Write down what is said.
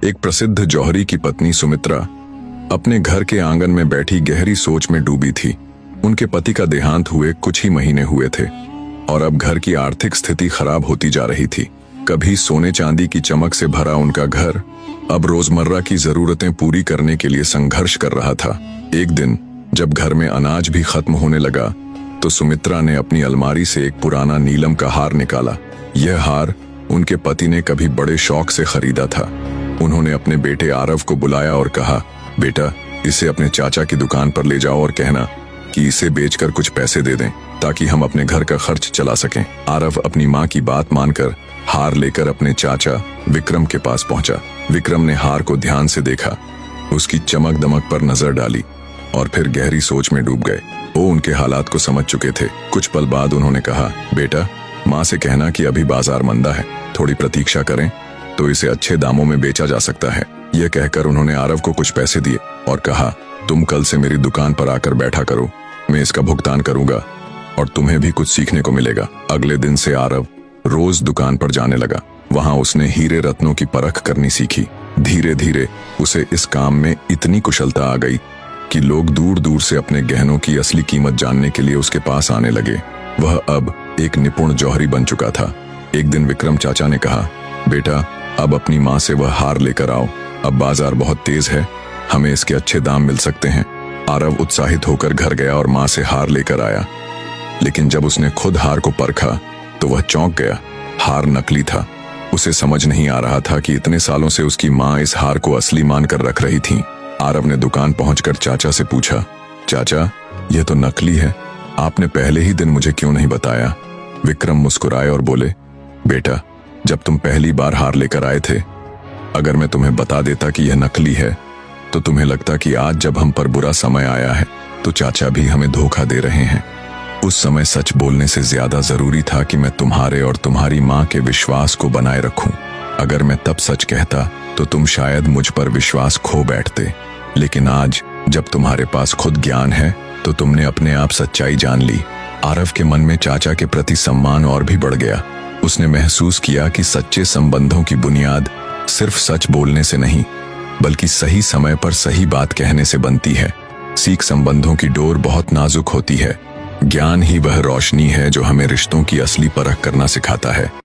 एक प्रसिद्ध जौहरी की पत्नी सुमित्रा अपने घर के आंगन में बैठी गहरी सोच में डूबी थी। उनके पति का देहांत हुए कुछ ही महीने हुए थे और अब घर की आर्थिक स्थिति खराब होती जा रही थी। कभी सोने चांदी की चमक से भरा उनका घर अब रोजमर्रा की जरूरतें पूरी करने के लिए संघर्ष कर रहा था। एक दिन जब घर में अनाज भी खत्म होने लगा तो सुमित्रा ने अपनी अलमारी से एक पुराना नीलम का हार निकाला। यह हार उनके पति ने कभी बड़े शौक से खरीदा था। उन्होंने अपने बेटे आरव को बुलाया और कहा, बेटा, इसे अपने चाचा की दुकान पर ले जाओ और कहना कि इसे बेचकर कुछ पैसे दे दें ताकि हम अपने घर का खर्च चला सकें। आरव अपनी माँ की बात मानकर हार लेकर अपने चाचा विक्रम के पास पहुंचा। विक्रम ने हार को ध्यान से देखा, उसकी चमक दमक पर नजर डाली और फिर गहरी सोच में डूब गए। वो उनके हालात को समझ चुके थे। कुछ पल बाद उन्होंने कहा, बेटा, माँ से कहना कि अभी बाजार मंदा है, थोड़ी प्रतीक्षा करें तो इसे अच्छे दामों में बेचा जा सकता है। यह कहकर उन्होंने आरव को कुछ पैसे दिए और कहा, तुम कल से मेरी दुकान पर आकर बैठा करो, मैं इसका भुगतान करूंगा और तुम्हें भी कुछ सीखने को मिलेगा। अगले दिन से आरव रोज दुकान पर जाने लगा। वहां उसने हीरे रत्नों की परख करनी सीखी। धीरे धीरे उसे इस काम में इतनी कुशलता आ गई कि लोग दूर दूर से अपने गहनों की असली कीमत जानने के लिए उसके पास आने लगे। वह अब एक निपुण जौहरी बन चुका था। एक दिन विक्रम चाचा ने कहा, बेटा, अब अपनी माँ से वह हार लेकर आओ, अब बाजार बहुत तेज है, हमें इसके अच्छे दाम मिल सकते हैं। आरव उत्साहित होकर घर गया और माँ से हार लेकर आया, लेकिन जब उसने खुद हार को परखा तो वह चौंक गया। हार नकली था। उसे समझ नहीं आ रहा था कि इतने सालों से उसकी माँ इस हार को असली मानकर रख रही थी। आरव ने दुकान पहुंचकर चाचा से पूछा, चाचा, यह तो नकली है, आपने पहले ही दिन मुझे क्यों नहीं बताया? विक्रम मुस्कुराए और बोले, बेटा, जब तुम पहली बार हार लेकर आए थे, अगर मैं तुम्हें बता देता कि यह नकली है तो तुम्हें लगता कि आज जब हम पर बुरा समय आया है तो चाचा भी हमें धोखा दे रहे हैं। उस समय सच बोलने से ज्यादा जरूरी था कि मैं तुम्हारे और तुम्हारी माँ के विश्वास को बनाए रखूं। अगर मैं तब सच कहता तो तुम शायद मुझ पर विश्वास खो बैठते, लेकिन आज जब तुम्हारे पास खुद ज्ञान है तो तुमने अपने आप सच्चाई जान ली। आरव के मन में चाचा के प्रति सम्मान और भी बढ़ गया। उसने महसूस किया कि सच्चे संबंधों की बुनियाद सिर्फ सच बोलने से नहीं, बल्कि सही समय पर सही बात कहने से बनती है। सीख संबंधों की डोर बहुत नाजुक होती है। ज्ञान ही वह रोशनी है जो हमें रिश्तों की असली परख करना सिखाता है।